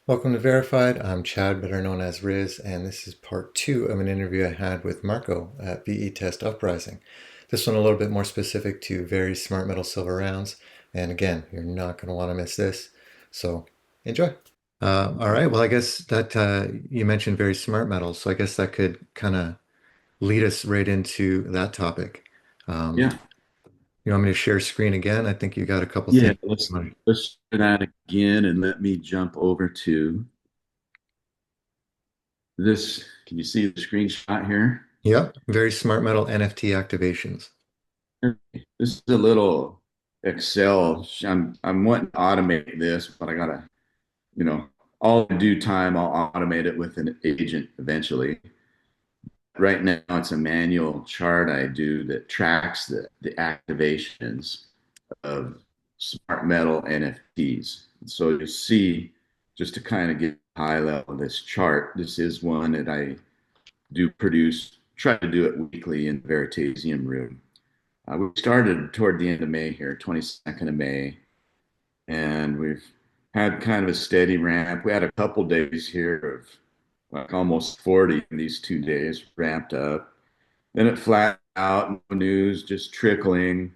Welcome to Verified. I'm Chad, better known as Riz, and this is part two of an interview I had with Marco at vetest Uprising. This one a little bit more specific to very smart metal silver rounds, and again, you're not going to want to miss this. So enjoy. All right. Well, I guess that you mentioned very smart metals, so I guess that could kind of lead us right into that topic. Um, Yeah, you want me to share screen again? I think you got a couple yeah. things. Let's do that again, and let me jump over to this. Can you see the screenshot here? Yep. Very smart metal NFT activations. This is a little Excel. I'm wanting to automate this, but I gotta, you know, all in due time, I'll automate it with an agent eventually. Right now, it's a manual chart I do that tracks the activations of smart metal NFTs. So you see, just to kind of get high level this chart, this is one that I do produce, try to do it weekly in the Veritaseum room. We started toward the end of May here, 22nd of May, and we've had kind of a steady ramp. We had a couple days here of like almost 40 in these 2 days, ramped up. Then it flattened out, no news, just trickling.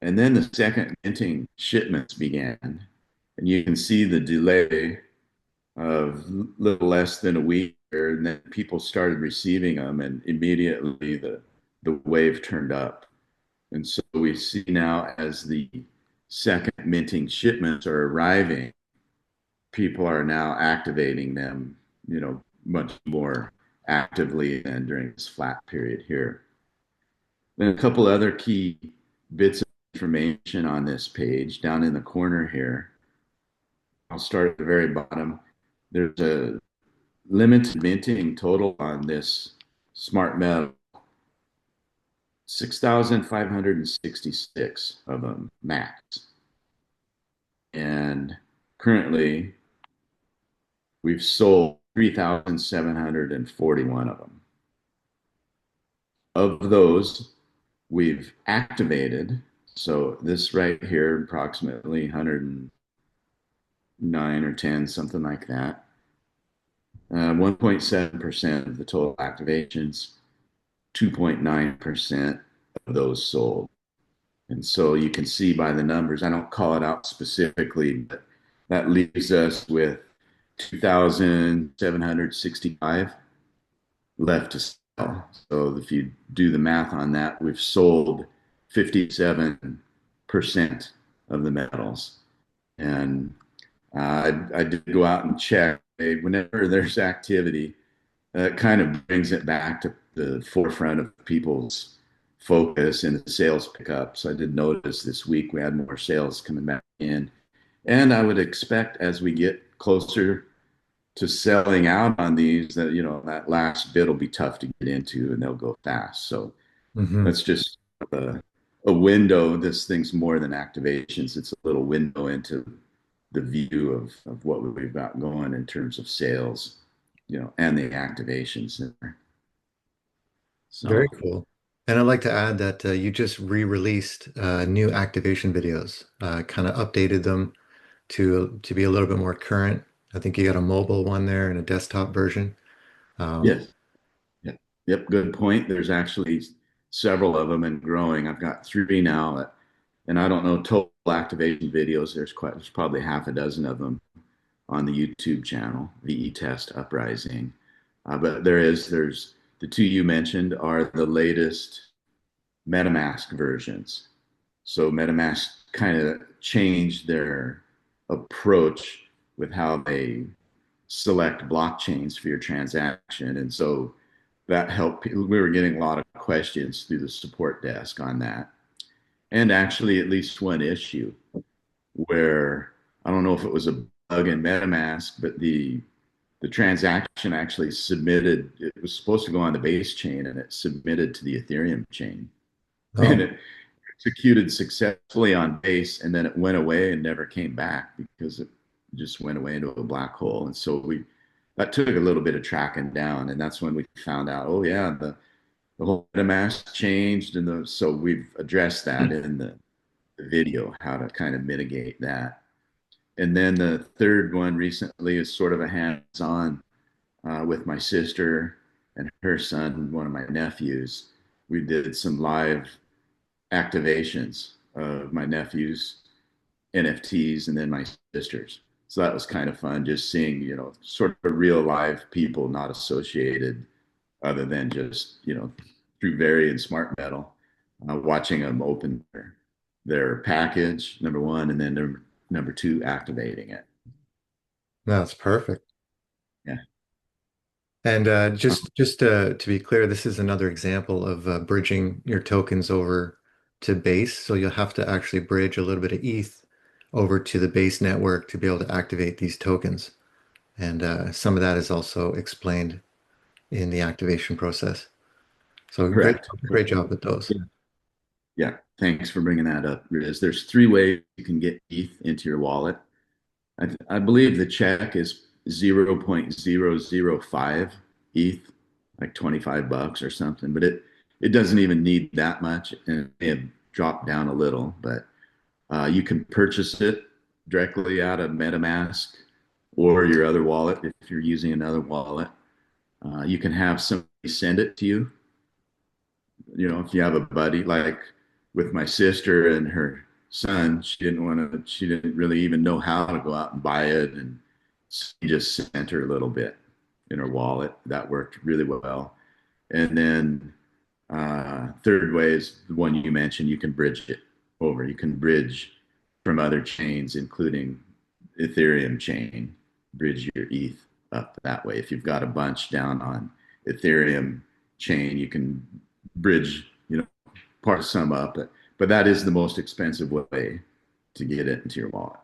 And then the second minting shipments began. And you can see the delay of little less than a week, and then people started receiving them, and immediately the wave turned up. And so we see now as the second minting shipments are arriving, people are now activating them, much more actively than during this flat period here. Then a couple other key bits of information on this page down in the corner here. I'll start at the very bottom. There's a limited minting total on this smart metal, 6,566 of them max. And currently, we've sold 3,741 of them. Of those, we've activated. So this right here, approximately 109 or 10, something like that. 1.7% of the total activations, 2.9% of those sold. And so you can see by the numbers, I don't call it out specifically, but that leaves us with 2,765 left to sell. So if you do the math on that, we've sold 57% of the metals. And I did go out and check. Whenever there's activity, it kind of brings it back to the forefront of people's focus and the sales pickup. So I did notice this week we had more sales coming back in. And I would expect as we get closer to selling out on these that that last bit will be tough to get into and they'll go fast. So Hmm. that's just a window. This thing's more than activations. It's a little window into the view of what we've got going in terms of sales, and the activations in there. Very So cool. And I'd like to add that you just re-released new activation videos, kind of updated them to be a little bit more current. I think you got a mobile one there and a desktop version. Um, yes, yep, yep, good point. There's actually several of them and growing. I've got three now, and I don't know total activation videos. There's probably half a dozen of them on the YouTube channel, vetest Uprising. But there's the two you mentioned are the latest MetaMask versions. So MetaMask kind of changed their approach with how they select blockchains for your transaction. And so that helped. We were getting a lot of questions through the support desk on that. And actually, at least one issue where I don't know if it was a bug in MetaMask, but the transaction actually submitted. It was supposed to go on the base chain, and it submitted to the Ethereum chain, and oh, it executed successfully on base, and then it went away and never came back because it just went away into a black hole. And so we that took a little bit of tracking down, and that's when we found out, oh yeah, the whole MetaMask changed, and so we've addressed that in the video, how to kind of mitigate that. And then the third one recently is sort of a hands-on with my sister and her son, one of my nephews. We did some live activations of my nephew's NFTs and then my sister's. So that was kind of fun, just seeing, sort of real live people not associated other than just, through Veri and smartmetal, watching them open their package, number one, and then number two, activating it. That's perfect. Yeah. And just to be clear, this is another example of bridging your tokens over to Base. So you'll have to actually bridge a little bit of ETH over to the Base network to be able to activate these tokens. And some of that is also explained in the activation process. So Correct. great job with those. Yeah. Yeah. Thanks for bringing that up, Riz. There's three ways you can get ETH into your wallet. I believe the check is 0.005 ETH, like 25 bucks or something, but it doesn't even need that much, and it may have dropped down a little, but you can purchase it directly out of MetaMask or your other wallet if you're using another wallet. You can have somebody send it to you. If you have a buddy, like with my sister and her son, she didn't really even know how to go out and buy it. And he just sent her a little bit in her wallet. That worked really well. And then third way is the one you mentioned, you can bridge it over. You can bridge from other chains, including Ethereum chain, bridge your ETH up that way. If you've got a bunch down on Ethereum chain, you can bridge, part some up, but that is the most expensive way to get it into your wallet.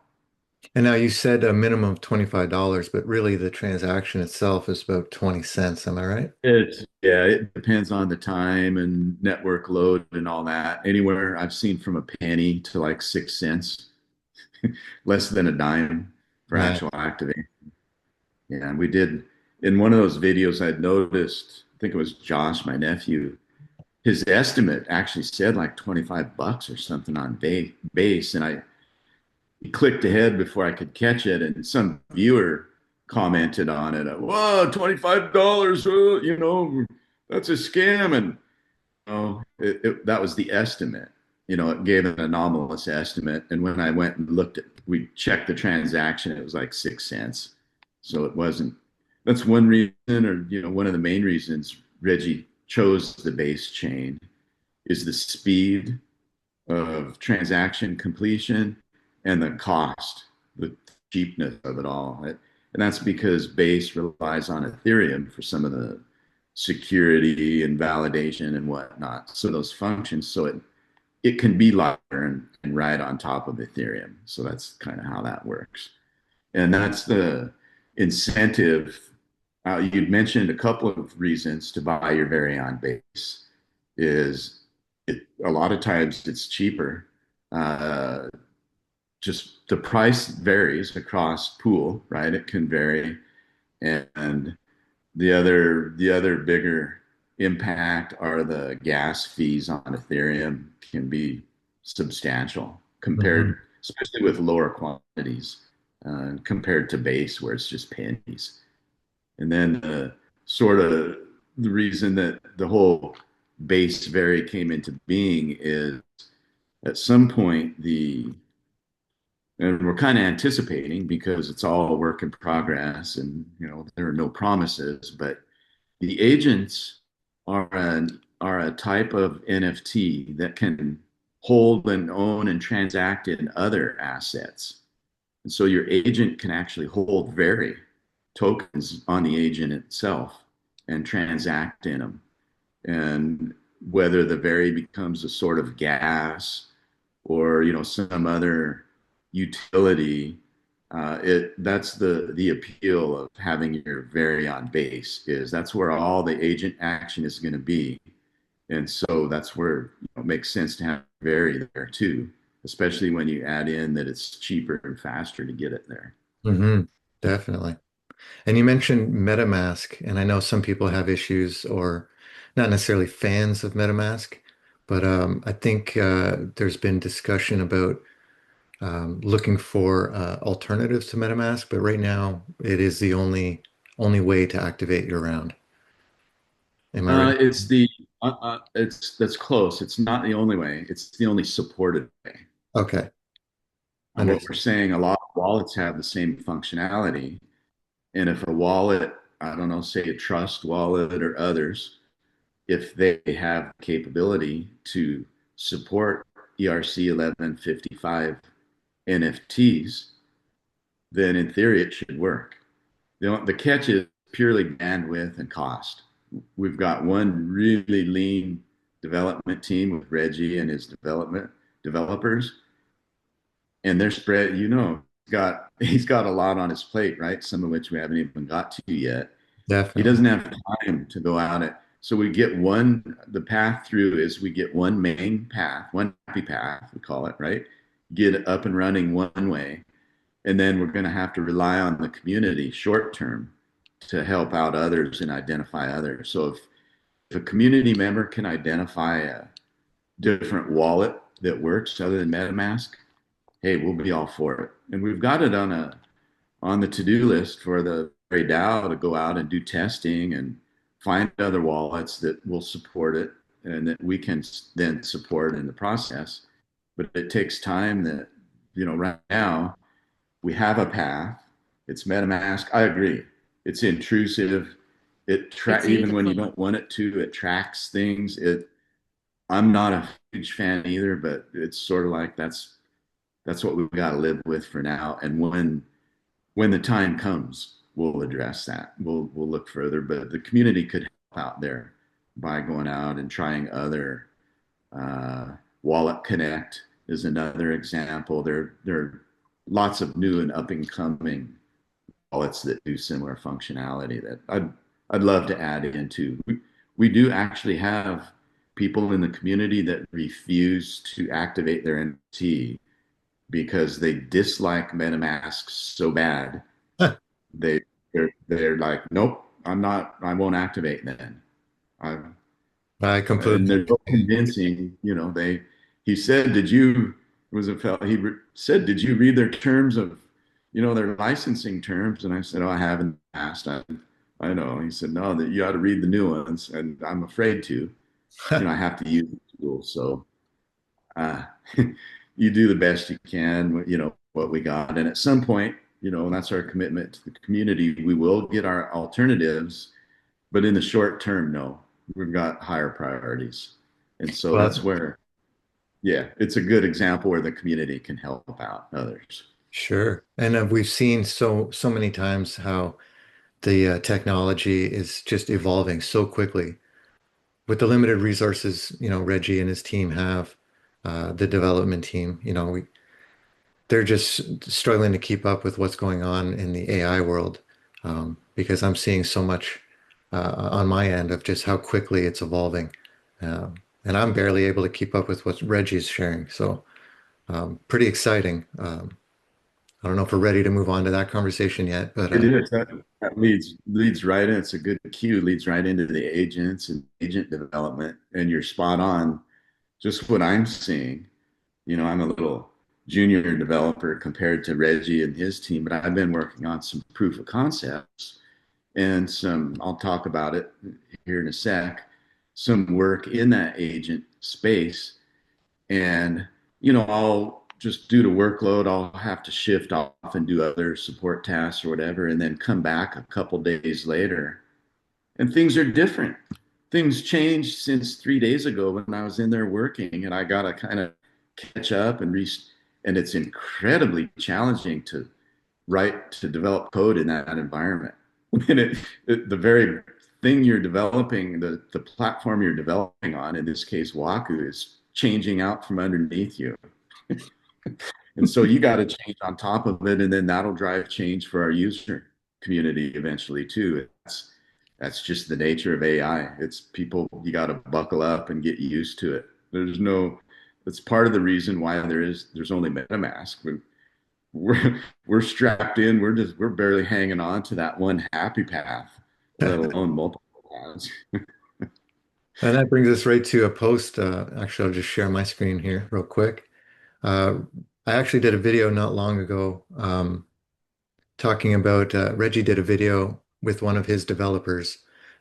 And now you said a minimum of $25, but really the transaction itself is about 20 cents. Am I right? It depends on the time and network load and all that. Anywhere I've seen from a penny to like 6 cents, less than a dime for Nice. actual activation. Yeah, and we did in one of those videos I'd noticed, I think it was Josh, my nephew, his estimate actually said like 25 bucks or something on base. And I clicked ahead before I could catch it. And some viewer commented on it. Whoa, $25, that's a scam. And that was the estimate. It gave an anomalous estimate. And when I went and we checked the transaction, it was like 6 cents. So it wasn't, that's one reason, or, one of the main reasons Reggie chose the base chain is the speed of transaction completion and the cost, the cheapness of it all. And that's because base relies on Ethereum for some of the security and validation and whatnot. So those functions, so it can be lighter and right on top of Ethereum. So that's kind of how that works. And that's the incentive. You'd mentioned a couple of reasons to buy your Veri on base. A lot of times it's cheaper. Just the price varies across pool, right? It can vary, and the other bigger impact are the gas fees on Ethereum can be substantial Mhm. compared, especially with lower quantities, compared to base where it's just pennies. And then sort of the reason that the whole base Veri came into being is at some point and we're kind of anticipating because it's all a work in progress and there are no promises, but the agents are a type of NFT that can hold and own and transact in other assets. And so your agent can actually hold Veri tokens on the agent itself and transact in them. And whether the Veri becomes a sort of gas or some other utility, that's the appeal of having your Veri on base is that's where all the agent action is going to be. And so that's where it makes sense to have Veri there too, especially when you add in that it's cheaper and faster to get it there. Definitely. And you mentioned MetaMask, and I know some people have issues or not necessarily fans of MetaMask, but I think there's been discussion about looking for alternatives to MetaMask, but right now it is the only way to activate your round. Am I right? It's it's that's close. It's not the only way. It's the only supported way. Okay, What we're understood. saying, a lot of wallets have the same functionality. And if a wallet, I don't know, say a Trust wallet or others, if they have the capability to support ERC 1155 NFTs, then in theory it should work. The catch is purely bandwidth and cost. We've got one really lean development team with Reggie and his developers, and they're spread. He's got a lot on his plate, right? Some of which we haven't even got to yet. He Definitely. doesn't have time to go out it. So we get the path through is we get one main path, one happy path, we call it, right? Get it up and running one way. And then we're going to have to rely on the community short term to help out others and identify others. So if a community member can identify a different wallet that works other than MetaMask, hey, we'll be all for it. And we've got it on the to-do list for the Veri DAO to go out and do testing and find other wallets that will support it and that we can then support in the process. But it takes time that, right now we have a path. It's MetaMask. I agree. It's intrusive. It's Even easy. when you don't want it to, it tracks things. I'm not a huge fan either, but it's sort of like that's what we've got to live with for now. And when the time comes, we'll address that. We'll look further, but the community could help out there by going out and trying other. Uh, Wallet Connect is another example. There are lots of new and up and coming wallets that do similar functionality that I'd love to add into. We do actually have people in the community that refuse to activate their NFT because they dislike MetaMask so bad. Huh, They're like, nope, I won't activate then. I, I and completely. there's no convincing, he said, said, did you read their terms of, their licensing terms? And I said, oh, I haven't asked. I know. He said, no, that you ought to read the new ones. And I'm afraid to, I have to use the tool. So, uh, you do the best you can, what we got. And at some point, and that's our commitment to the community, we will get our alternatives, but in the short term, no, we've got higher priorities. And so that's Well, where, yeah, it's a good example where the community can help out others. sure. And we've seen so many times how the technology is just evolving so quickly with the limited resources, Reggie and his team have, the development team, they're just struggling to keep up with what's going on in the AI world, because I'm seeing so much on my end of just how quickly it's evolving. And I'm barely able to keep up with what Reggie's sharing. So pretty exciting. I don't know if we're ready to move on to that conversation yet, but It is. That leads right in. It's a good cue, leads right into the agents and agent development. And you're spot on. Just what I'm seeing. I'm a little junior developer compared to Reggie and his team, but I've been working on some proof of concepts and I'll talk about it here in a sec, some work in that agent space. And, I'll just due to workload, I'll have to shift off and do other support tasks or whatever, and then come back a couple days later. And things are different. Things changed since 3 days ago when I was in there working, and I got to kind of catch up and it's incredibly challenging to develop code in that environment. And the very thing you're developing, the platform you're developing on, in this case, Waku, is changing out from underneath you. And so you got to change on top of it, and then that'll drive change for our user community eventually too. That's just the nature of AI. It's people, you got to buckle up and get used to it. That's part of the reason why there's only MetaMask. We're strapped in. We're barely hanging on to that one happy path, let alone multiple paths. and that brings us right to a post. Actually, I'll just share my screen here real quick. Uh, I actually did a video not long ago talking about Reggie did a video with one of his developers,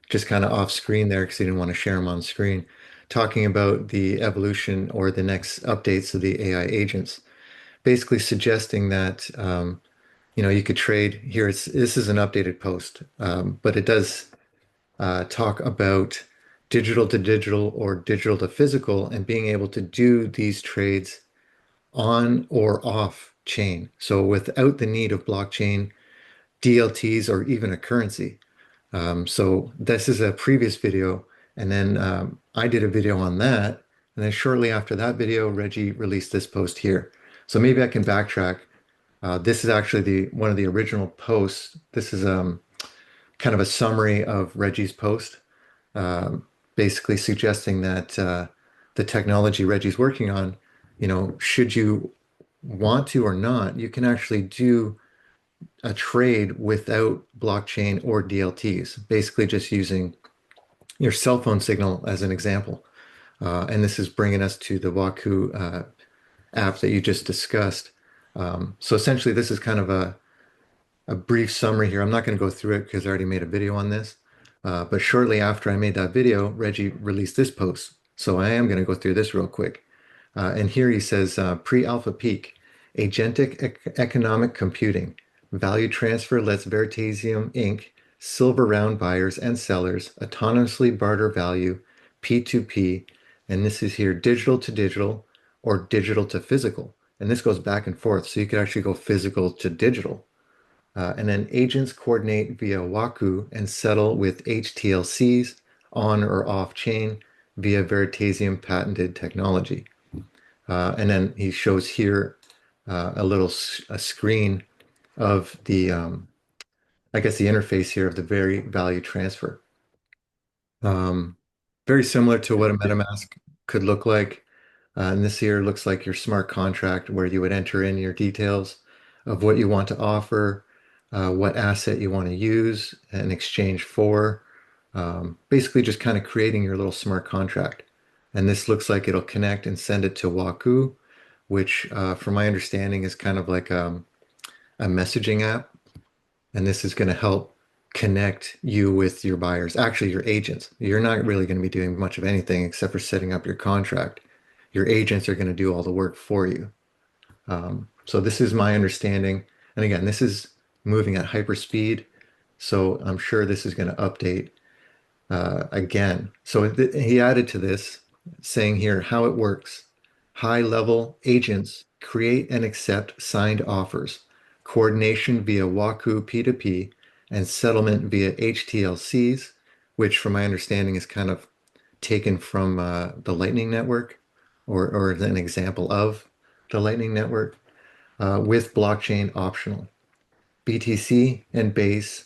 just kind of off screen there because he didn't want to share them on screen, talking about the evolution or the next updates of the AI agents, basically suggesting that you could trade here. This is an updated post, but it does talk about digital to digital or digital to physical and being able to do these trades on or off chain. So without the need of blockchain, DLTs, or even a currency. So this is a previous video, and then I did a video on that, and then shortly after that video, Reggie released this post here. So maybe I can backtrack. This is actually the one of the original posts. This is kind of a summary of Reggie's post, basically suggesting that the technology Reggie's working on, should you want to or not, you can actually do a trade without blockchain or DLTs, basically just using your cell phone signal as an example. And this is bringing us to the Waku app that you just discussed. So essentially, this is kind of a brief summary here. I'm not going to go through it because I already made a video on this. But shortly after I made that video, Reggie released this post. So I am going to go through this real quick. And here he says, pre-alpha peak, agentic economic computing, value transfer lets Veritaseum Inc. silver round buyers and sellers autonomously barter value P2P. And this is here digital to digital or digital to physical. And this goes back and forth. So you could actually go physical to digital. And then agents coordinate via Waku and settle with HTLCs on or off chain via Veritaseum patented technology. And then he shows here a screen of the, I guess, the interface here of the Veri value transfer. Um, Very similar to what a MetaMask could look like. And this here looks like your smart contract where you would enter in your details of what you want to offer, what asset you want to use in exchange for, basically just kind of creating your little smart contract. And this looks like it'll connect and send it to Waku, which, from my understanding, is kind of like a messaging app. And this is going to help connect you with your buyers, actually your agents. You're not really going to be doing much of anything except for setting up your contract. Your agents are going to do all the work for you. So this is my understanding. And again, this is moving at hyper speed. So I'm sure this is going to update again. So he added to this saying here how it works. High level agents create and accept signed offers, coordination via Waku P2P, and settlement via HTLCs, which from my understanding is kind of taken from the Lightning Network or an example of the Lightning Network with blockchain optional. BTC and Base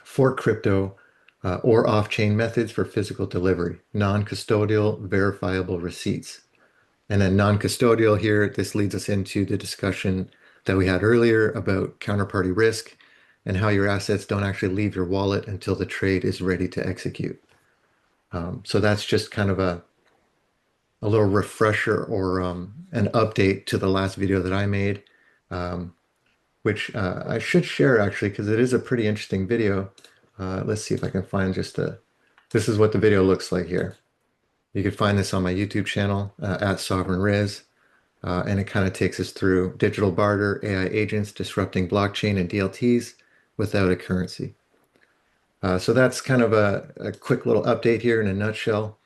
for crypto or off-chain methods for physical delivery, non-custodial verifiable receipts. And then non-custodial here, this leads us into the discussion that we had earlier about counterparty risk and how your assets don't actually leave your wallet until the trade is ready to execute. So that's just kind of a little refresher or an update to the last video that I made, which I should share actually because it is a pretty interesting video. Let's see if I can find this is what the video looks like here. You can find this on my YouTube channel at SovereignRiz, and it kind of takes us through digital barter, AI agents disrupting blockchain and DLTs without a currency. So that's kind of a quick little update here in a nutshell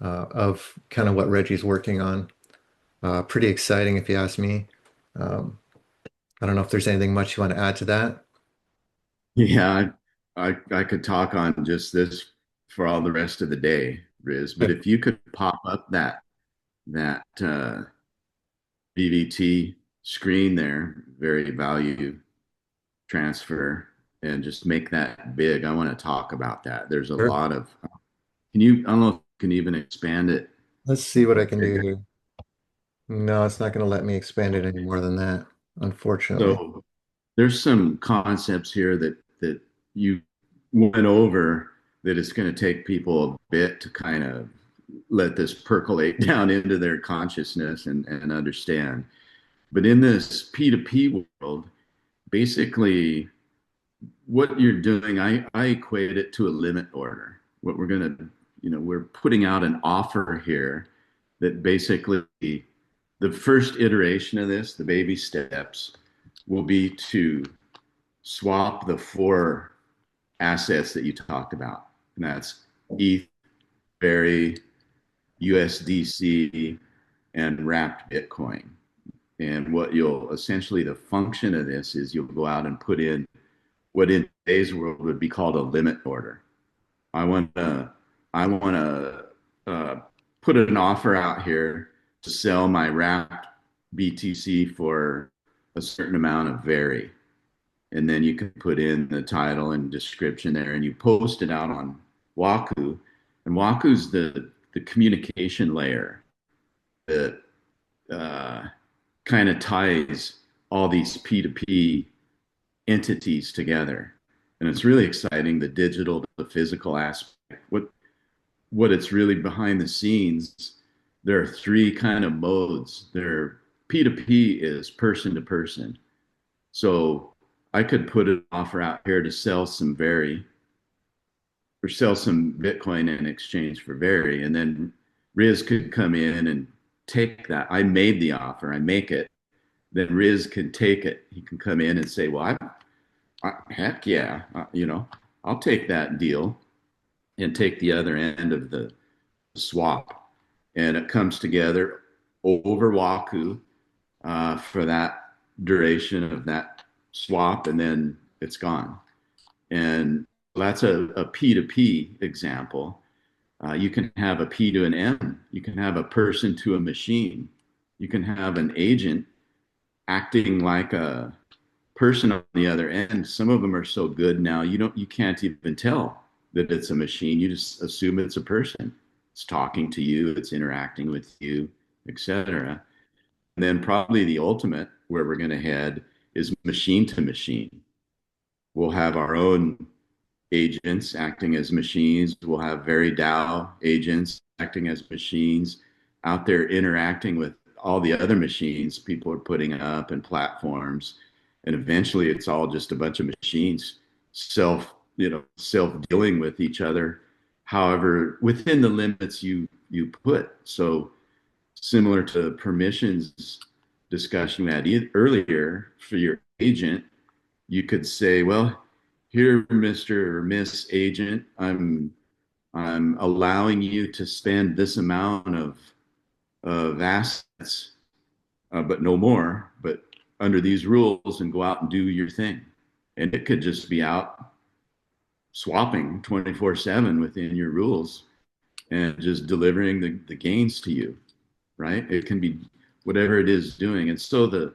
of kind of what Reggie's working on. Pretty exciting if you ask me. Um, I don't know if there's anything much you want to add to that. Yeah, I could talk on just this for all the rest of the day, Riz. But if you could pop up that VVT screen there, very value transfer, and just make that big. I want to talk about that. There's a Sure. lot of. Can you? I don't know if you can even expand it Let's see what I can do bigger. here. No, it's not going to let me expand it any more than that, unfortunately. So there's some concepts here that you went over that it's going to take people a bit to kind of let this percolate down into their consciousness and understand. But in this P2P world, basically what you're doing, I equate it to a limit order. What we're going to, we're putting out an offer here that basically the first iteration of this, the baby steps, will be to swap the four assets that you talked about. And that's ETH, Veri, USDC, and wrapped Bitcoin. And what you'll essentially, the function of this is you'll go out and put in what in today's world would be called a limit order. I want to, I want to put an offer out here to sell my wrapped BTC for a certain amount of Veri. And then you can put in the title and description there, and you post it out on Waku. And Waku's the communication layer that kind of ties all these P2P entities together. And it's really exciting, the digital to the physical aspect. What it's really behind the scenes, there are three kind of modes. There P2P is person to person. So I could put an offer out here to sell some Veri or sell some Bitcoin in exchange for Veri. And then Riz could come in and take that. I made the offer, I make it. Then Riz can take it. He can come in and say, well, heck yeah, I'll take that deal and take the other end of the swap. And it comes together over Waku for that duration of that swap, and then it's gone. And that's a P2P example. You can have a P to an M. You can have a person to a machine. You can have an agent acting like a person on the other end. Some of them are so good now you can't even tell that it's a machine. You just assume it's a person. It's talking to you, it's interacting with you, etc. And then probably the ultimate where we're going to head is machine to machine. We'll have our own agents acting as machines. We'll have very DAO agents acting as machines out there interacting with all the other machines people are putting up and platforms. And eventually it's all just a bunch of machines self dealing with each other, however, within the limits you put. So similar to permissions discussion we had earlier for your agent, you could say, well, here, Mr. or Miss Agent, I'm allowing you to spend this amount of assets, but no more, but under these rules, and go out and do your thing. And it could just be out swapping 24/7 within your rules and just delivering the gains to you, right? It can be whatever it is doing. And so the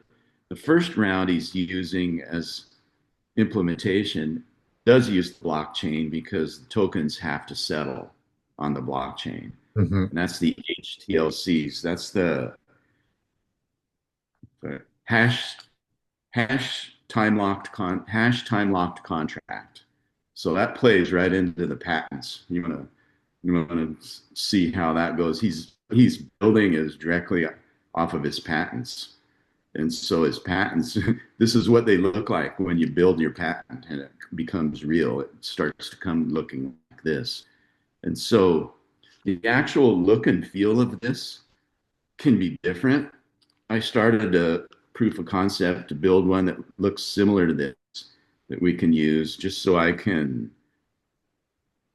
first round he's using as implementation does use the blockchain because the tokens have to settle on the blockchain. Mm-hmm. And that's the HTLCs. That's the hash hash time locked contract. So that plays right into the patents. You want to see how that goes. He's building is directly off of his patents. And so his patents, this is what they look like when you build your patent and it becomes real. It starts to come looking like this. And so the actual look and feel of this can be different. I started a proof of concept to build one that looks similar to this that we can use just so I can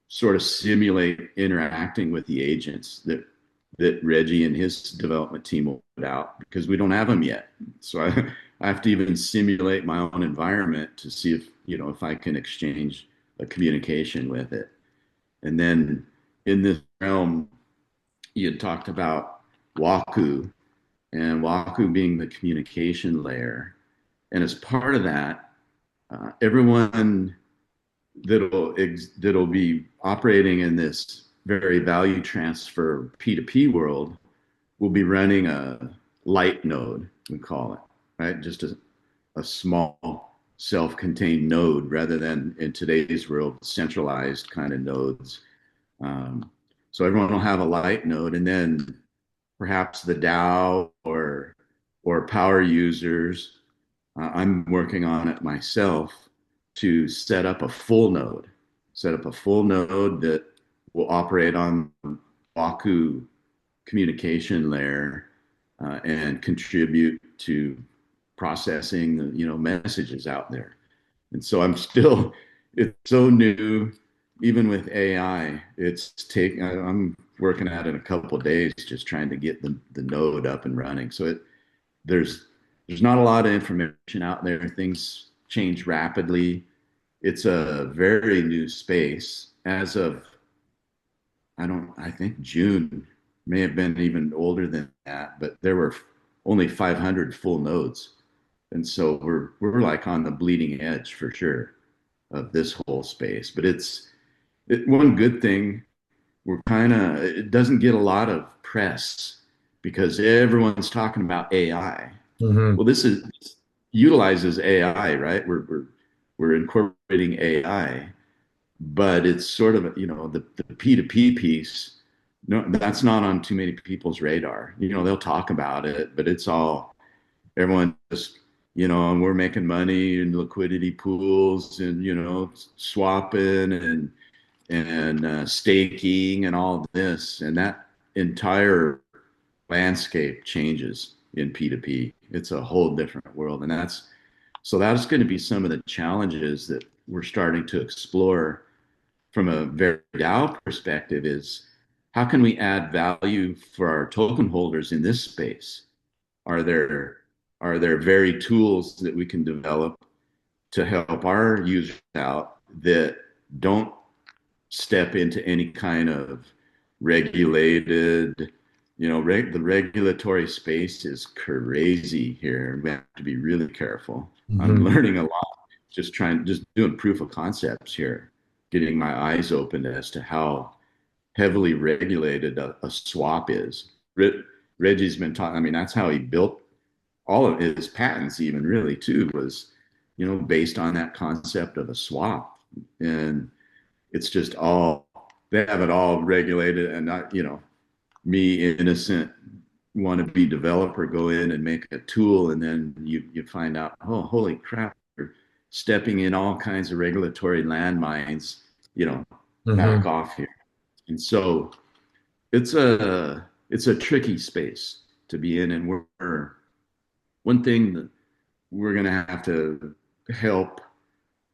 sort of simulate interacting with the agents that Reggie and his development team will put out because we don't have them yet. So I have to even simulate my own environment to see if I can exchange a communication with it. And then in this realm, you had talked about Waku and Waku being the communication layer. And as part of that, everyone that'll be operating in this very value transfer P2P world will be running a light node, we call it, right? Just a small self-contained node rather than in today's world, centralized kind of nodes. So everyone will have a light node, and then perhaps the DAO or or power users. I'm working on it myself to set up a full node that will operate on Baku communication layer and contribute to processing, messages out there. And so it's so new, even with AI. I'm working at it in a couple of days, just trying to get the node up and running. So there's there's not a lot of information out there. Things change rapidly. It's a very new space. As of I think June, may have been even older than that, but there were only 500 full nodes. And so we're like on the bleeding edge for sure of this whole space. But one good thing, it doesn't get a lot of press because everyone's talking about AI. Hmm. Well, this utilizes AI, right? We're incorporating AI, but it's sort of, the P2P piece. No, that's not on too many people's radar. They'll talk about it, but it's all everyone just, and we're making money in liquidity pools and, swapping and staking and all this. And that entire landscape changes in P2P. It's a whole different world. And that's going to be some of the challenges that we're starting to explore from a very DAO perspective is how can we add value for our token holders in this space? Are there very tools that we can develop to help our users out that don't step into any kind of regulated, the regulatory space is crazy here. We have to be really careful. I'm Hmm. learning a lot, just doing proof of concepts here, getting my eyes open as to how heavily regulated a swap is. Reggie's been talking, I mean, that's how he built all of his patents, even really, too, was, based on that concept of a swap. And it's just they have it all regulated and not, me, innocent, want to be developer, go in and make a tool. And then you find out, oh, holy crap, you're stepping in all kinds of regulatory landmines, back Hmm. off here. And so it's a tricky space to be in. And one thing that we're going to have to help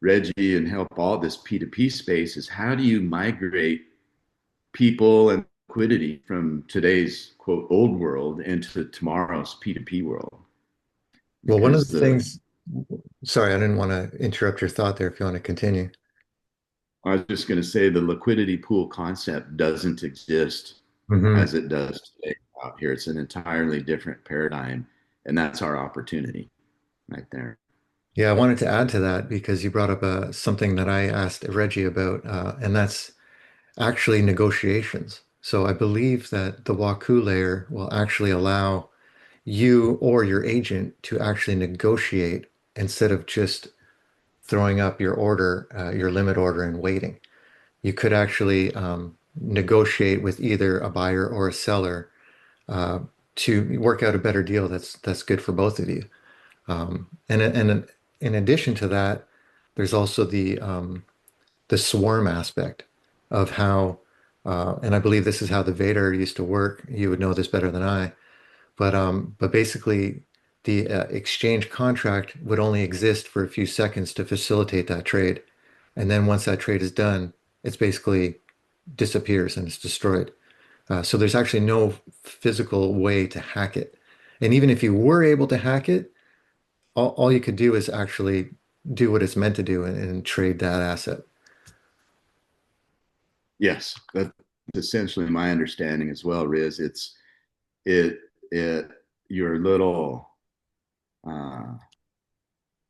Reggie and help all this P2P space is how do you migrate people and liquidity from today's quote old world into tomorrow's P2P world? Well, one of Because the things, sorry, I didn't want to interrupt your thought there if you want to continue. I was just going to say the liquidity pool concept doesn't exist Hmm. as it does today out here. It's an entirely different paradigm, and that's our opportunity right there. Yeah, I wanted to add to that because you brought up something that I asked Reggie about, and that's actually negotiations. So I believe that the Waku layer will actually allow you or your agent to actually negotiate instead of just throwing up your order, your limit order and waiting. You could actually negotiate with either a buyer or a seller uh, to work out a better deal that's good for both of you. And in addition to that, there's also the swarm aspect of how, and I believe this is how the Vader used to work. You would know this better than I, but basically, the exchange contract would only exist for a few seconds to facilitate that trade, and then once that trade is done, it's basically disappears and it's destroyed. So there's actually no physical way to hack it. And even if you were able to hack it, all you could do is actually do what it's meant to do and trade that asset. Yes, that's essentially my understanding as well, Riz. It it your little uh,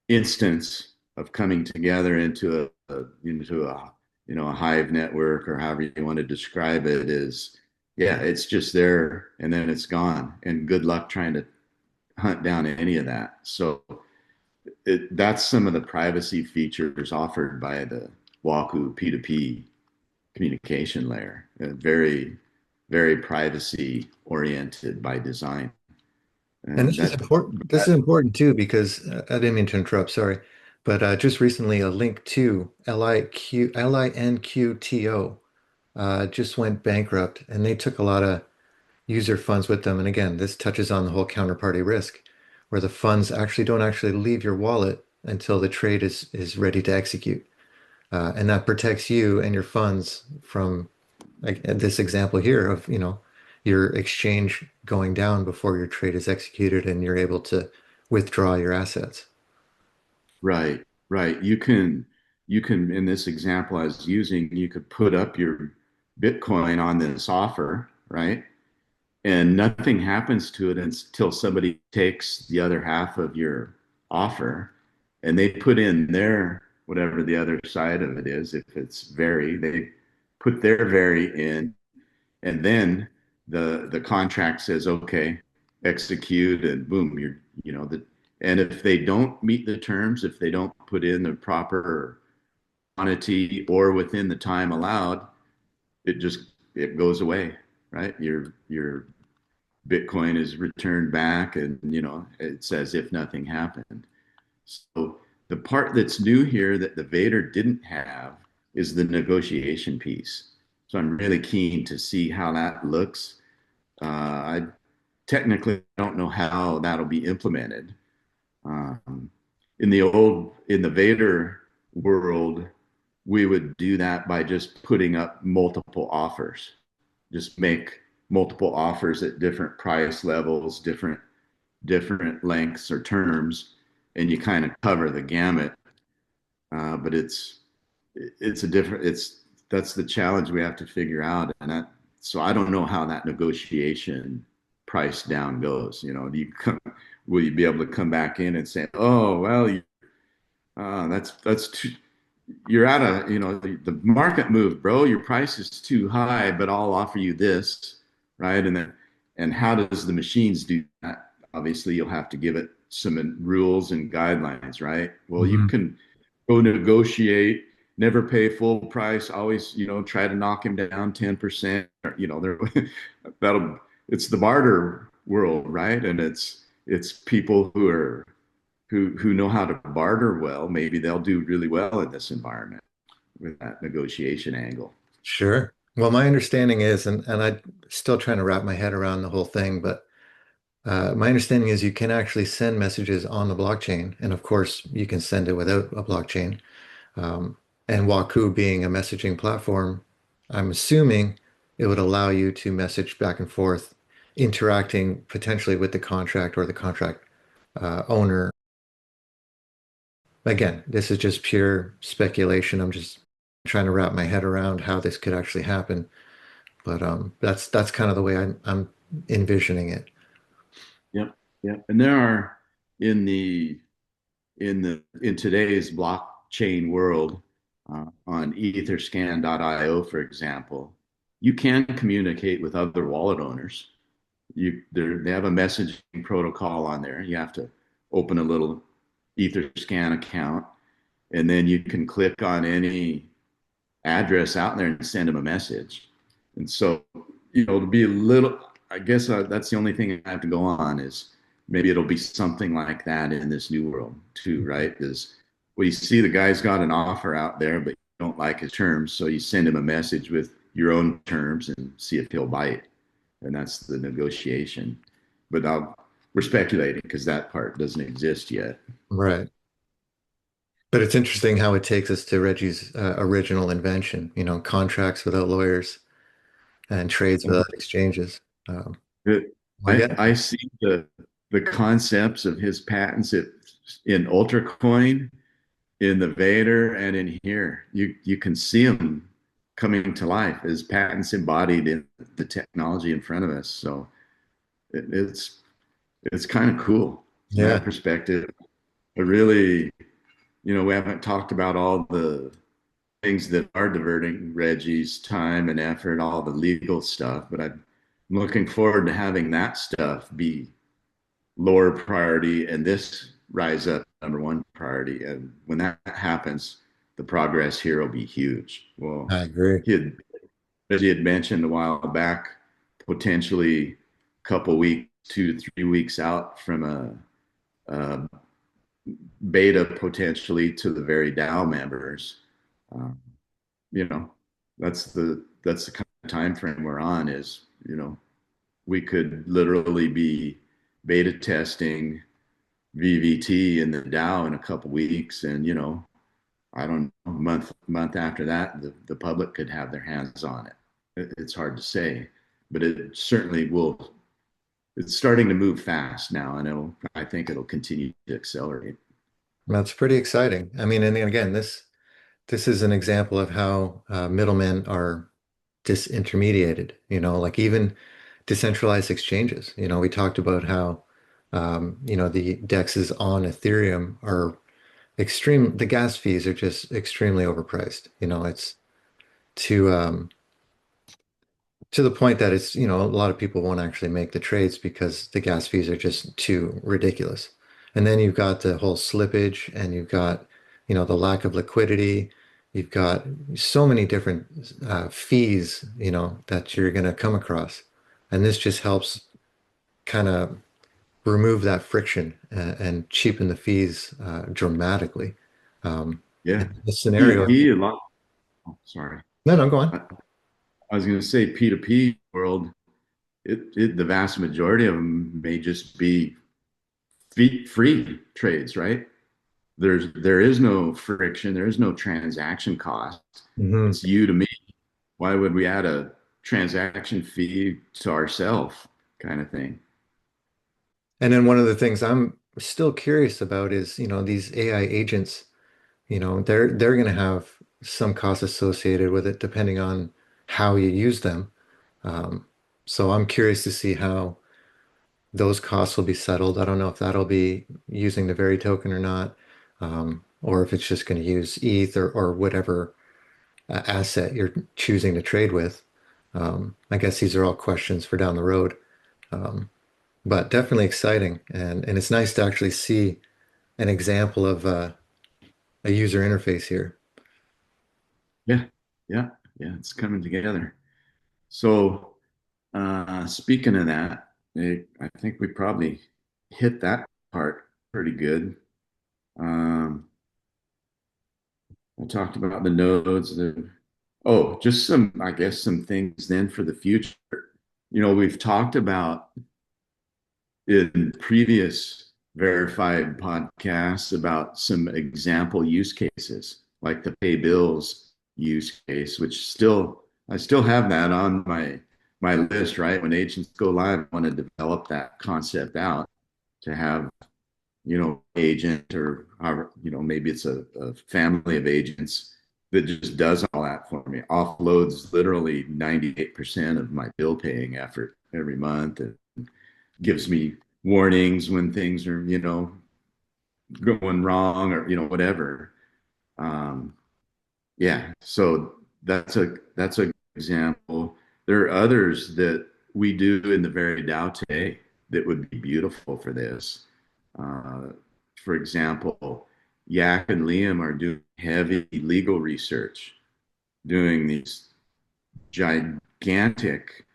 instance of coming together into a hive network or however you want to describe it is, yeah, it's just there and then it's gone. And good luck trying to hunt down any of that. So that's some of the privacy features offered by the Waku P2P communication layer. Very, very privacy oriented by design. And And this is that, important. This is important too because I didn't mean to interrupt. Sorry, but just recently a link to LINQTO just went bankrupt, and they took a lot of user funds with them. And again, this touches on the whole counterparty risk, where the funds actually don't actually leave your wallet until the trade is ready to execute, and that protects you and your funds from like this example here of, your exchange going down before your trade is executed and you're able to withdraw your assets. right, right. You can, in this example I was using, you could put up your Bitcoin on this offer, right? And nothing happens to it until somebody takes the other half of your offer and they put in their whatever the other side of it is. If it's Veri, they put their Veri in, and then the contract says, okay, execute, and boom, the and if they don't meet the terms, if they don't put in the proper quantity or within the time allowed, it goes away, right? Your Bitcoin is returned back, and it's as if nothing happened. So the part that's new here that the Vader didn't have is the negotiation piece. So I'm really keen to see how that looks. I technically don't know how that'll be implemented. Um, in the Vader world, we would do that by just putting up multiple offers, just make multiple offers at different price levels, different lengths or terms, and you kind of cover the gamut. But it's a different it's that's the challenge we have to figure out, and so I don't know how that negotiation price down goes. Do you come, will you be able to come back in and say, oh well, that's too, you're out of, the market moved, bro. Your price is too high, but I'll offer you this, right? And how does the machines do that? Obviously, you'll have to give it some rules and guidelines, right? Well, you Mhm. can go negotiate, never pay full price, always, try to knock him down 10%. There that'll it's the barter world, right? And it's people who know how to barter well. Maybe they'll do really well in this environment with that negotiation angle. Sure. Well, my understanding is, and I'm still trying to wrap my head around the whole thing, but my understanding is you can actually send messages on the blockchain. And of course, you can send it without a blockchain. Um, and Waku being a messaging platform, I'm assuming it would allow you to message back and forth, interacting potentially with the contract or the contract owner. Again, this is just pure speculation. I'm just trying to wrap my head around how this could actually happen. But that's kind of the way I'm envisioning it. Yep, yep. And there are in the in today's blockchain world, on etherscan.io, for example, you can communicate with other wallet owners. They have a messaging protocol on there. You have to open a little Etherscan account, and then you can click on any address out there and send them a message. And so, to be a little, I guess that's the only thing I have to go on is maybe it'll be something like that in this new world too, right? Is well, you see the guy's got an offer out there, but you don't like his terms, so you send him a message with your own terms and see if he'll bite, and that's the negotiation. But we're speculating because that part doesn't exist yet. Right. But it's interesting how it takes us to Reggie's original invention, contracts without lawyers and trades without exchanges. Um, well, yeah, I see the concepts of his patents in UltraCoin, in the Vader, and in here. You can see them coming to life as patents embodied in the technology in front of us. So it, it's kind of cool from yeah, that perspective. But really, we haven't talked about all the things that are diverting Reggie's time and effort, all the legal stuff. But I'm looking forward to having that stuff be lower priority and this rise up number one priority. And when that happens, the progress here will be huge. Well, I agree. he had, as he had mentioned a while back, potentially a couple weeks 2 to 3 weeks out from a beta potentially to the very DAO members. Um, you know, that's the kind of time frame we're on. Is we could literally be beta testing VVT in the DAO in a couple weeks, and I don't know, month after that, the public could have their hands on it. It's hard to say, but it certainly will. It's starting to move fast now, and I think it'll continue to accelerate. That's pretty exciting. I mean, and again, this is an example of how middlemen are disintermediated. Like even decentralized exchanges. We talked about how the DEXs on Ethereum are extreme. The gas fees are just extremely overpriced. It's to to the point that a lot of people won't actually make the trades because the gas fees are just too ridiculous. And then you've got the whole slippage and you've got, the lack of liquidity. You've got so many different fees, that you're going to come across. And this just helps kind of remove that friction and cheapen the fees dramatically. Yeah, In this scenario, P2P a lot. Oh, sorry. no, no, go on. I was going to say P2P world. The vast majority of them may just be free trades, right? There is no friction. There is no transaction cost. Mhm. It's you to me. Why would we add a transaction fee to ourselves, kind of thing? And then one of the things I'm still curious about is, these AI agents, they're going to have some costs associated with it depending on how you use them. Um, so I'm curious to see how those costs will be settled. I don't know if that'll be using the Veri token or not, or if it's just going to use ETH or whatever asset you're choosing to trade with. I guess these are all questions for down the road. Um, but definitely exciting, and it's nice to actually see an example of a user interface here. Yeah, yeah, yeah. It's coming together. So, speaking of that, I think we probably hit that part pretty good. Um, I talked about the nodes. Just I guess, some things then for the future. We've talked about in previous verified podcasts about some example use cases, like the pay bills use case, which I still have that on my list, right? When agents go live, I want to develop that concept out to have, agent or maybe it's a family of agents that just does all that for me, offloads literally 98% of my bill paying effort every month, and gives me warnings when things are, going wrong, or, whatever. Um, yeah. So that's a good example. There are others that we do in the very DAO today that would be beautiful for this. Uh, for example, Yak and Liam are doing heavy legal research, doing these gigantic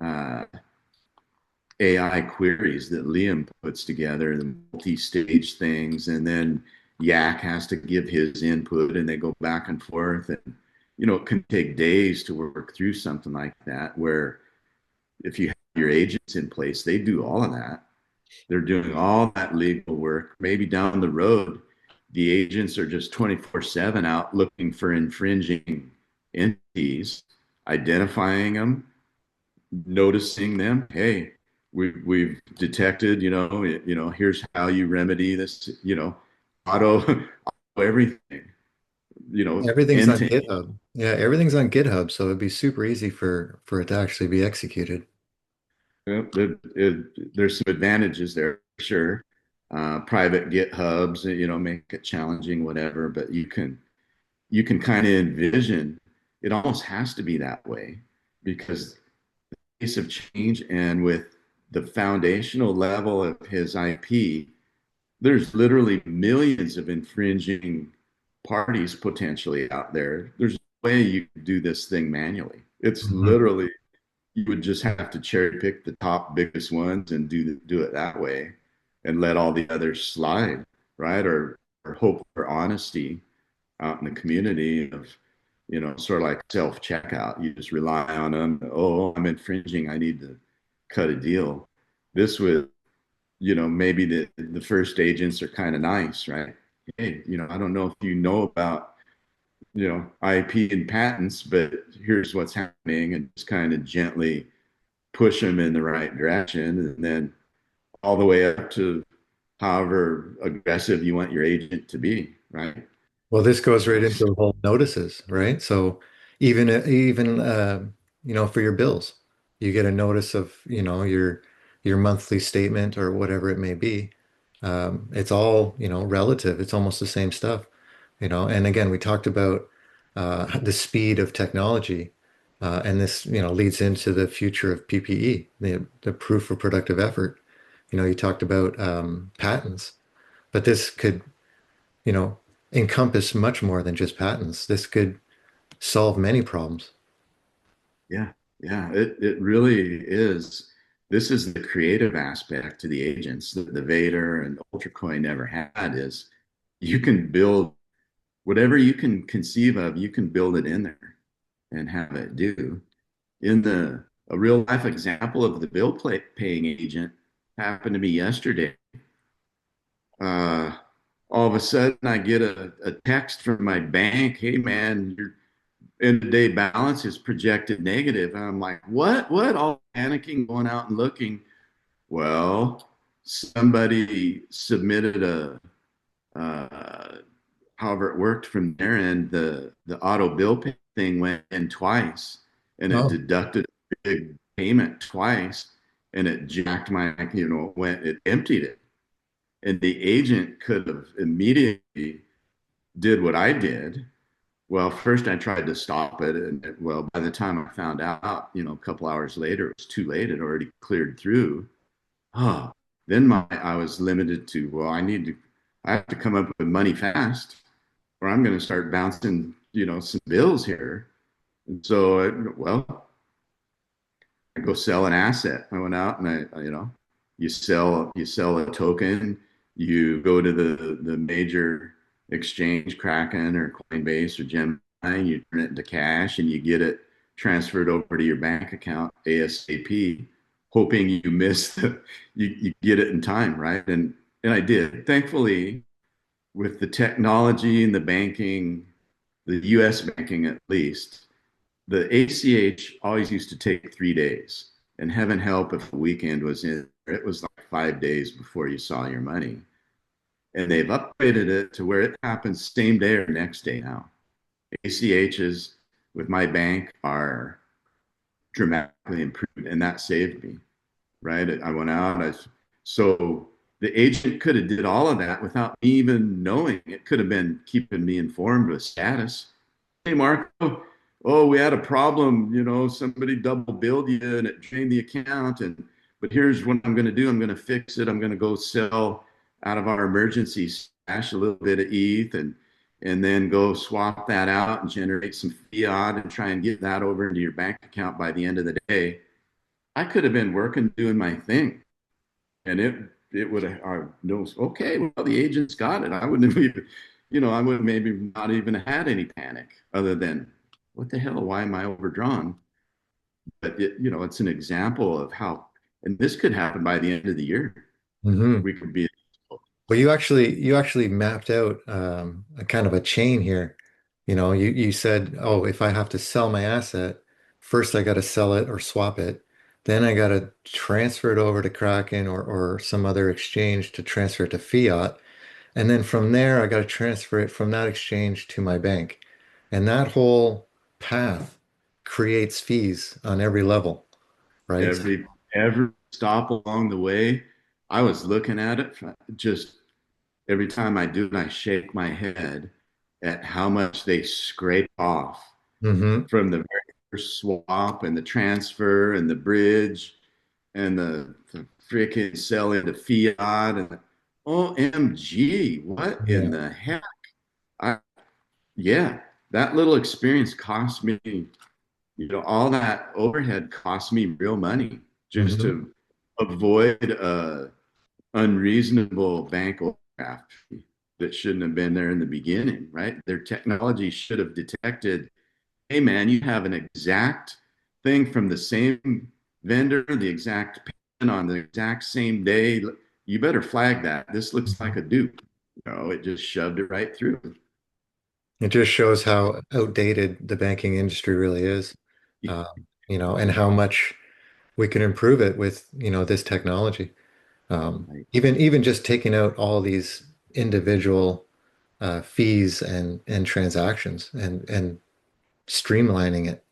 uh, AI queries that Liam puts together, the multi-stage things, and then Yak has to give his input, and they go back and forth. And it can take days to work through something like that. Where if you have your agents in place, they do all of that. They're doing all that legal work. Maybe down the road, the agents are just 24/7 out looking for infringing entities, identifying them, noticing them. Hey, we've detected, here's how you remedy this, auto everything, Everything's end on to GitHub. Yeah, everything's on GitHub, so it'd be super easy for it to actually be executed. end. There's some advantages there, sure. Private GitHubs, make it challenging, whatever, but you can kind of envision it almost has to be that way, because pace of change, and with the foundational level of his IP, there's literally millions of infringing parties potentially out there. There's no way you can do this thing manually. It's Mhm. literally you would just have to cherry pick the top biggest ones and do it that way and let all the others slide, right? Or hope for honesty out in the community of, sort of like self checkout. You just rely on them. Oh, I'm infringing. I need to cut a deal. This would, maybe the first agents are kind of nice, right? Hey, I don't know if you know about, IP and patents, but here's what's happening, and just kind of gently push them in the right direction, and then all the way up to however aggressive you want your agent to be, right? Well, this goes right into the whole notices, right? So even for your bills, you get a notice of, your monthly statement or whatever it may be. It's all, relative. It's almost the same stuff, And again, we talked about the speed of technology, and this, leads into the future of PPE, the proof of productive effort. You talked about patents, but this could you know, encompass much more than just patents. This could solve many problems. Yeah, yeah, it really is. This is the creative aspect to the agents that the Vader and Ultracoin never had is you can build whatever you can conceive of, you can build it in there and have it do. In the A real life example of the paying agent happened to me yesterday. Uh, all of a sudden I get a text from my bank, hey man, your end of day balance is projected negative. And I'm like, what? All panicking, going out and looking. Well, somebody submitted however it worked from their end, the auto bill pay thing went in twice and it Oh, deducted a big payment twice and it jacked it emptied it. And the agent could have immediately did what I did. Well, first I tried to stop it, and well, by the time I found out, a couple hours later, it was too late. It already cleared through. Oh, then I was limited to, well, I have to come up with money fast, or I'm going to start bouncing, some bills here. And so, well, I go sell an asset. I went out and you sell a token. You go to the major exchange, Kraken or Coinbase or Gemini, and you turn it into cash, and you get it transferred over to your bank account ASAP, hoping you get it in time, right? And I did. Thankfully, with the technology and the banking, the U.S. banking at least, the ACH always used to take 3 days. And heaven help if the weekend was in, it was like 5 days before you saw your money. And they've upgraded it to where it happens same day or next day now. ACHs with my bank are dramatically improved, and that saved me, right? I went out, so the agent could have did all of that without me even knowing. It could have been keeping me informed with status. Hey, Marco, oh, we had a problem. Somebody double billed you and it drained the account. But here's what I'm going to do. I'm going to fix it. I'm going to go sell out of our emergency stash a little bit of ETH and then go swap that out and generate some fiat and try and get that over into your bank account by the end of the day. I could have been working doing my thing, and it would have I knows okay. Well, the agent's got it. I wouldn't have even, I would have maybe not even had any panic other than what the hell? Why am I overdrawn? But it's an example of how, and this could happen by the end of the year. hmm We could be, Well, you actually mapped out a kind of a chain here. You said, oh, if I have to sell my asset, first I got to sell it or swap it. Then I got to transfer it over to Kraken or some other exchange to transfer it to fiat. And then from there, I got to transfer it from that exchange to my bank. And that whole path creates fees on every level, right? every stop along the way. I was looking at it just every time I do it, I shake my head at how much they scrape off hmm from the very first swap and the transfer and the bridge and the freaking sell into fiat and OMG, what in Yeah. the heck? I, yeah, that little experience cost me all that overhead cost me real money just Hmm. to avoid unreasonable bank overdraft fee that shouldn't have been there in the beginning, right? Their technology should have detected, hey man, you have an exact thing from the same vendor, the exact payment on the exact same day. You better flag that. This looks like a dupe. It just shoved it right through. It just shows how outdated the banking industry really is, uh, and how much we can improve it with, this technology. Right, Even just taking out all these individual fees and transactions and streamlining it.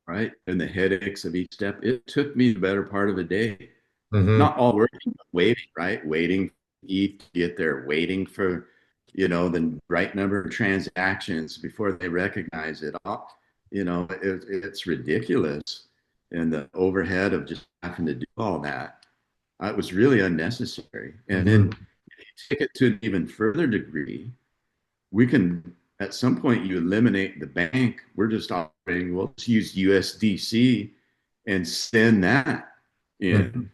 right. And the headaches of each step. It took me the better part of a day. Hmm. Not all working, but waiting, right? Waiting for ETH to get there, waiting for, the right number of transactions before they recognize it. It's ridiculous. And the overhead of just having to do all that, it was really unnecessary. And Hmm. then take it to an even further degree, we can, at some point, you eliminate the bank. We're just operating, we'll just use USDC and send that Hmm. in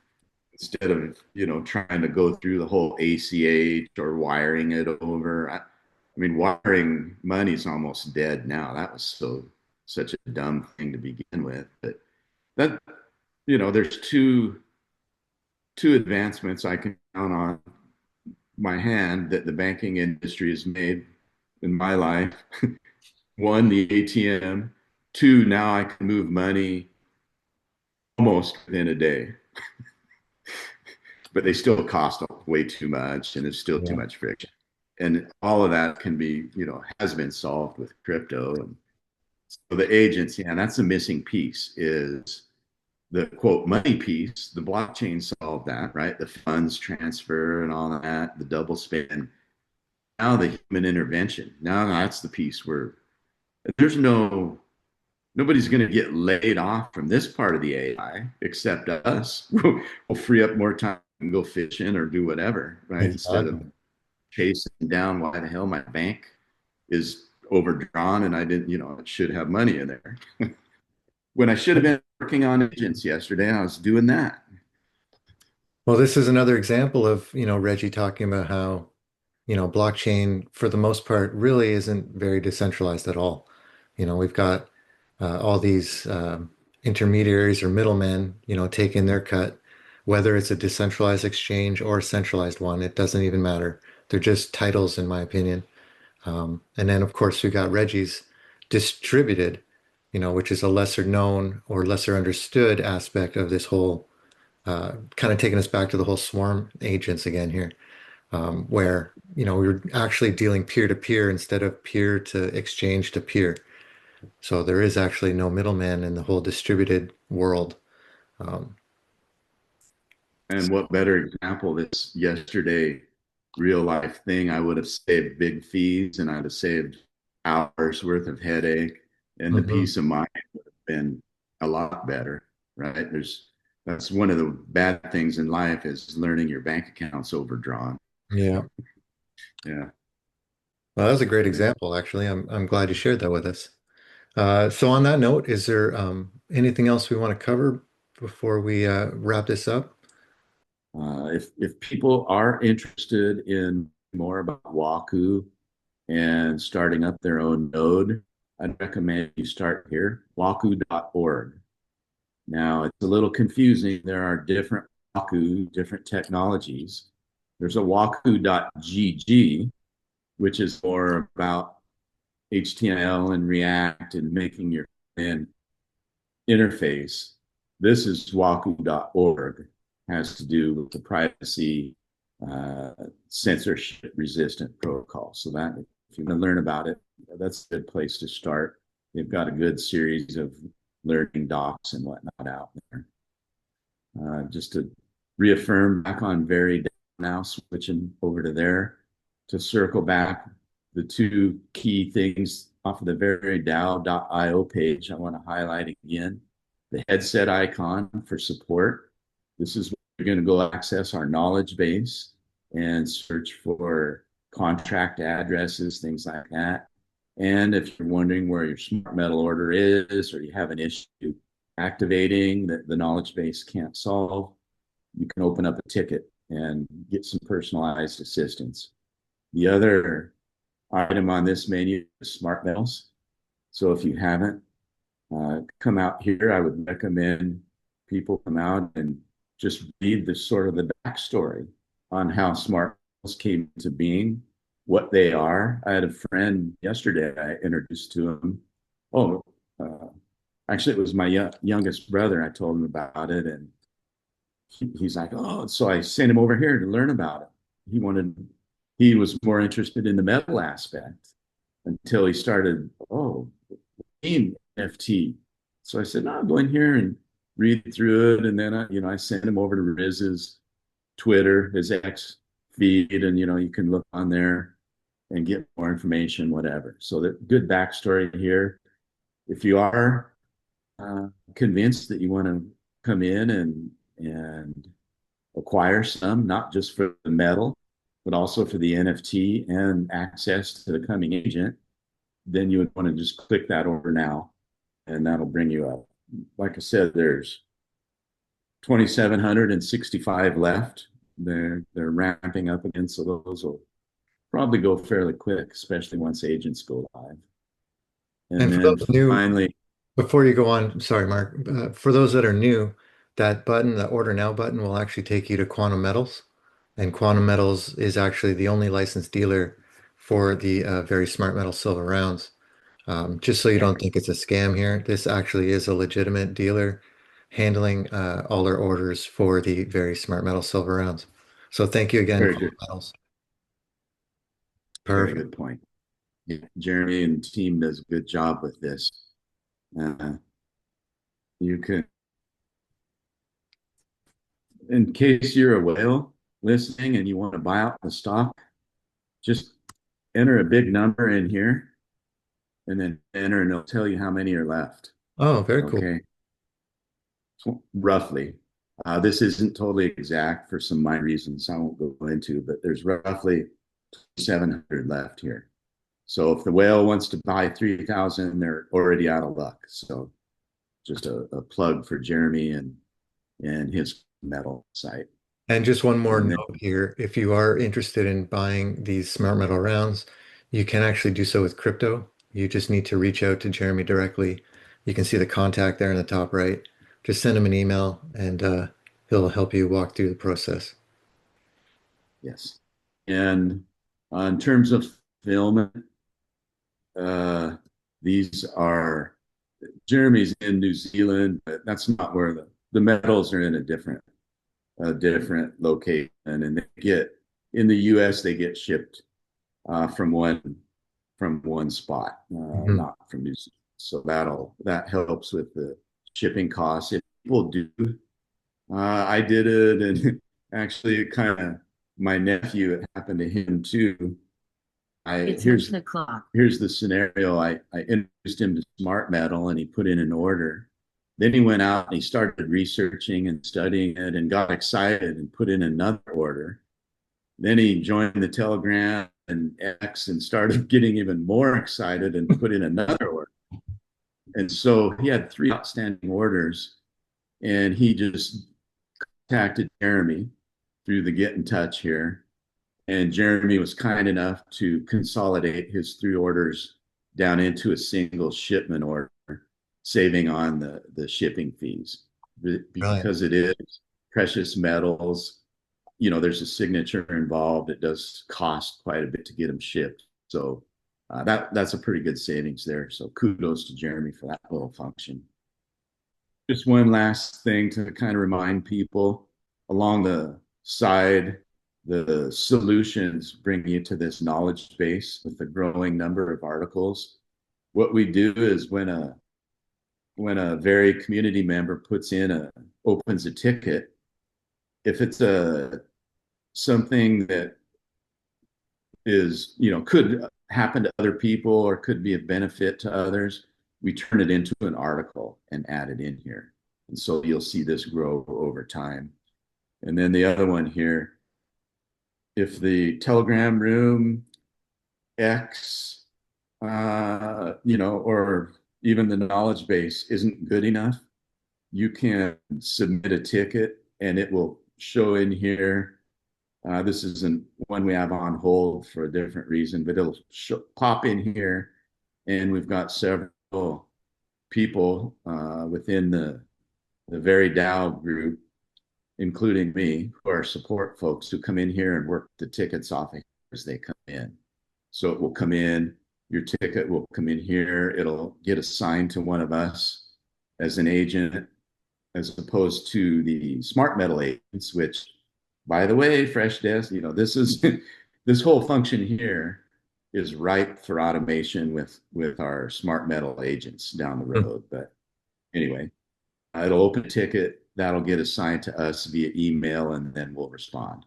instead of trying to go through the whole ACH or wiring it over. I mean, wiring money's almost dead now. That was such a dumb thing to begin with. But that there's two advancements I can count on my hand that the banking industry has made in my life. One, the ATM. Two, now I can move money almost within a day, but they still cost way too much and there's still too Yeah. much friction. And all of that can be, has been solved with crypto. And so the agents, yeah, that's the missing piece is the quote money piece. The blockchain solved that, right? The funds transfer and all that, the double spend. Now the human intervention. Now that's the piece where there's nobody's going to get laid off from this part of the AI except us. We'll free up more time and go fishing or do whatever, right? Instead of Exactly. chasing down why the hell my bank is overdrawn and I didn't, it should have money in there. When I should have been working on agents yesterday, I was doing that. Well, this is another example of, Reggie talking about how, blockchain for the most part really isn't very decentralized at all. We've got all these intermediaries or middlemen, taking their cut, whether it's a decentralized exchange or a centralized one, it doesn't even matter. They're just titles, in my opinion. And then, of course, we got Reggie's distributed, which is a lesser known or lesser understood aspect of this whole kind of taking us back to the whole swarm agents again here, where, we were actually dealing peer to peer instead of peer to exchange to peer. So there is actually no middleman in the whole distributed world. Um, And what better example this yesterday real life thing? I would have saved big fees and I'd have saved hours worth of headache and the mhm. peace of mind would have been a lot better, right? That's one of the bad things in life is learning your bank account's overdrawn. Yeah. Yeah. Well, that was a great example, actually. I'm glad you shared that with us. So on that note, is there anything else we want to cover before we wrap this up? If people are interested in more about Waku and starting up their own node, I'd recommend you start here, waku.org. Now, it's a little confusing. There are different Waku, different technologies. There's a waku.gg, which is more about HTML and React and making your an interface. This is waku.org, has to do with the privacy uh, censorship-resistant protocol. So that if you want to learn about it, that's a good place to start. They've got a good series of learning docs and whatnot out there. Just to reaffirm back on Veri now, switching over to there to circle back the two key things off of the veridao.io page. I want to highlight again the headset icon for support. This is where you're going to go access our knowledge base and search for contract addresses, things like that. And if you're wondering where your smart metal order is, or you have an issue activating that the knowledge base can't solve, you can open up a ticket and get some personalized assistance. The other item on this menu is smart metals. So if you haven't come out here, I would recommend people come out and just read the sort of the backstory on how smart metals came to being, what they are. I had a friend yesterday I introduced to him. Oh, uh, actually, it was my youngest brother. I told him about it, and he's like, "Oh," so I sent him over here to learn about it. He was more interested in the metal aspect until he started, oh, NFT. So I said, no, go in here and read through it. And then I sent him over to Riz's Twitter, his X feed, and you can look on there and get more information, whatever. So that good backstory here. If you are convinced that you want to come in and acquire some, not just for the metal, but also for the NFT and access to the coming agent, then you would want to just click that order now, and that'll bring you up. Like I said, there's 2,765 left. They're ramping up again, so those will probably go fairly quick, especially once agents go live. And And for then those new, finally, before you go on, sorry, Mark, for those that are new, that button, the Order Now button, will actually take you to Quantum Metals. And Quantum Metals is actually the only licensed dealer for the very smart metal silver rounds. Just so you don't think it's a scam here, this actually is a legitimate dealer handling all our orders for the very smart metal silver rounds. So thank you again, very Quantum good, Metals. very Perfect. good point. Yeah, Jeremy and team does a good job with this. Uh, you can, in case you're a whale listening and you want to buy out the stock, just enter a big number in here and then enter, and it'll tell you how many are left. Oh, very cool. Okay, so roughly. This isn't totally exact for some of my reasons I won't go into, but there's roughly 700 left here. So if the whale wants to buy 3,000, they're already out of luck. So just a plug for Jeremy and his metal site. And just one more And then, note here. If you are interested in buying these smart metal rounds, you can actually do so with crypto. You just need to reach out to Jeremy directly. You can see the contact there in the top right. Just send him an email and he'll help you walk through the process. yes. And in terms of fulfillment, uh, these are Jeremy's in New Zealand, but that's not where the metals are in a different location, and they get in the U.S. they get shipped from one spot, Mhm. not from New Zealand. So that helps with the shipping costs. If people do, I did it, and actually, it kind of my nephew. It happened to him too. I It's here's 8 o'clock. Here's the scenario. I introduced him to smart metal, and he put in an order. Then he went out and he started researching and studying it and got excited and put in another order. Then he joined the Telegram and X and started getting even more excited and put in another order. And so he had 3 outstanding orders, and he just contacted Jeremy through the Get in Touch here. And Jeremy was kind enough to consolidate his 3 orders down into a single shipment order, saving on the shipping fees Brilliant. because it is precious metals. There's a signature involved. It does cost quite a bit to get them shipped. So that's a pretty good savings there. So kudos to Jeremy for that little function. Just one last thing to kind of remind people along the side, the solutions bring you to this knowledge base with a growing number of articles. What we do is when a Veri community member opens a ticket, if it's something that could happen to other people or could be a benefit to others, we turn it into an article and add it in here. And so you'll see this grow over time. And then the other one here, if the Telegram room X or even the knowledge base isn't good enough, you can submit a ticket and it will show in here. This isn't one we have on hold for a different reason, but it'll pop in here. And we've got several people within the Veri DAO group, including me, who are support folks who come in here and work the tickets off as they come in. So it will come in, your ticket will come in here, it'll get assigned to one of us as an agent, as opposed to the smart metal agents, which, by the way, fresh desk, this is this whole function here is ripe for automation with our smart metal agents down the Hmm. road. But anyway, it'll open a ticket that'll get assigned to us via email, and then we'll respond.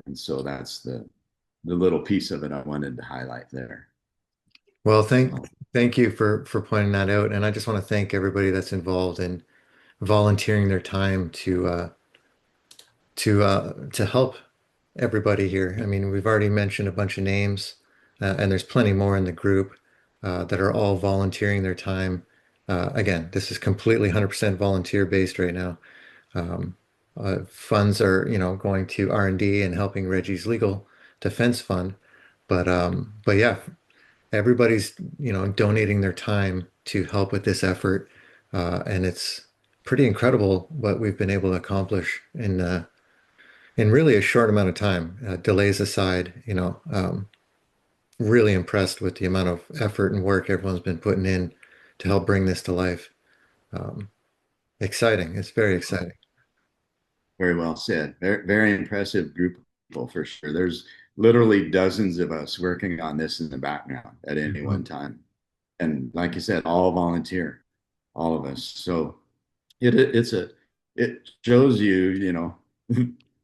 And so that's the little piece of it I wanted to highlight there. Well, So thank you for pointing that out, and I just want to thank everybody that's involved in volunteering their time to help everybody here. I mean, we've already mentioned a bunch of names, and there's plenty more in the group that are all volunteering their time. Again, this is completely 100% volunteer based right now. Um, Funds are, going to R&D and helping Reggie's legal defense fund. But yeah, everybody's, donating their time to help with this effort. And it's pretty incredible what we've been able to accomplish in really a short amount of time. Delays aside, really impressed with the amount of effort and work everyone's been putting in to help bring this to life. Um, Exciting. It's very exciting. very well said. Very, very impressive group of people for sure. There's literally dozens of us working on this in the background at any one Mhm. time. And like you said, all volunteer, all of us. So it shows you,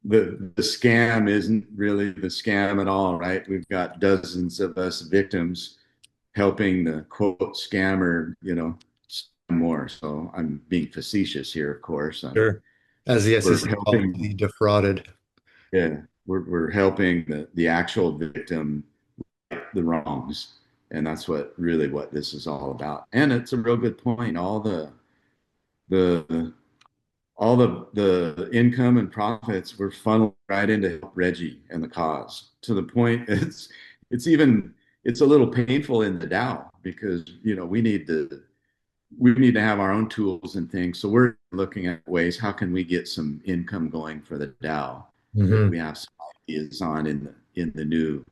the scam isn't really the scam at all, right? We've got dozens of us victims helping the quote scammer, scam more. So I'm being facetious here, of course. Sure. As the We're SEC calls it, helping, the defrauded. yeah, we're helping the actual victim right the wrongs. And that's what this is all about. And it's a real good point. The all the income and profits were funneled right into help Reggie and the cause, to the point it's even it's a little painful in the DAO, because we need to have our own tools and things. So we're looking at ways, how can we get some income going for the DAO that Hmm. we have some ideas on in the new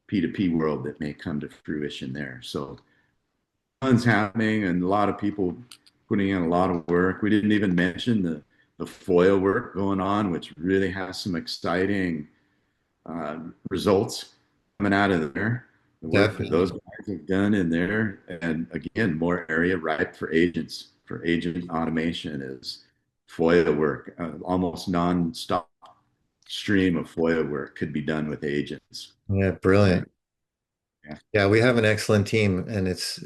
P2P world that may come to fruition there. So tons happening and a lot of people putting in a lot of work. We didn't even mention the FOIA work going on, which really has some exciting results coming out of there. The work that those Definitely. guys have done in there, and again, more area ripe for agents, for agent automation is FOIA work. Almost non-stop stream of FOIA work could be done with agents. Yeah, So brilliant. yeah, Yeah, we have an excellent team and it's,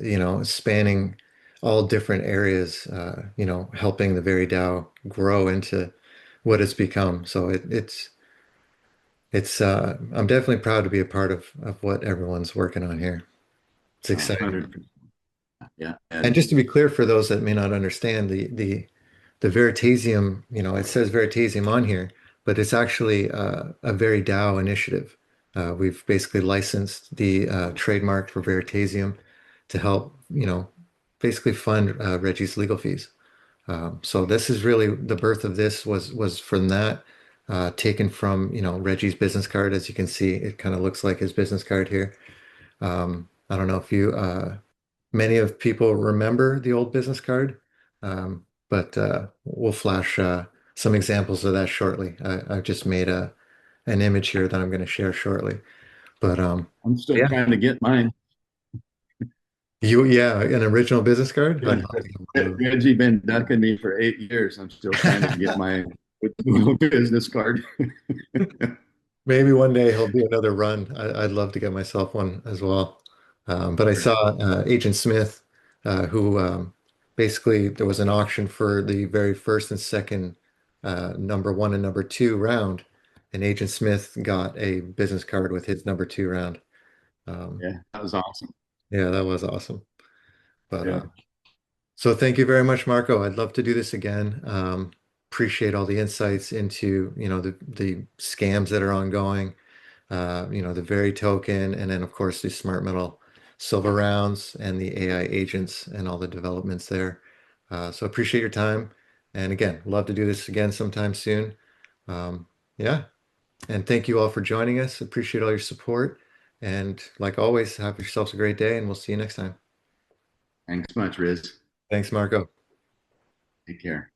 spanning all different areas, helping the Very DAO grow into what it's become. So I'm definitely proud to be a part of what everyone's working on here. It's exciting. 100%. Yeah, And and just to be clear for those that may not understand, the Veritasium, it says Veritasium on here, but it's actually a Very DAO initiative. We've basically licensed the trademark for Veritasium to help, basically fund Reggie's legal fees. So this is really the birth of this was from that, taken from, Reggie's business card. As you can see, it kind of looks like his business card here. I don't know if many of people remember the old business card, but we'll flash some examples of that shortly. I've just made an image here that I'm going to share shortly. But I'm still yeah, trying to get mine. yeah, an original business card. I'd Yeah, love to get one of those. Reggie been ducking me for 8 years. I'm still trying to get my business card. Maybe one day he'll do another run. I'd love to get myself one as well. But I saw Agent Smith, who basically there was an auction for the very first and second number one and number two round, and Agent Smith got a business card with his number two round. Um, Yeah, that was awesome. Yeah, that was awesome. But Yeah. so thank you very much, Marco. I'd love to do this again. Appreciate all the insights into, the scams that are ongoing, the Veri token, and then of course the smart metal silver rounds and the AI agents and all the developments there. So appreciate your time. And again, love to do this again sometime soon. Um, yeah. And thank you all for joining us. Appreciate all your support. And like always, have yourselves a great day and we'll see you next time. Thanks much, Riz. Thanks, Marco. Take care.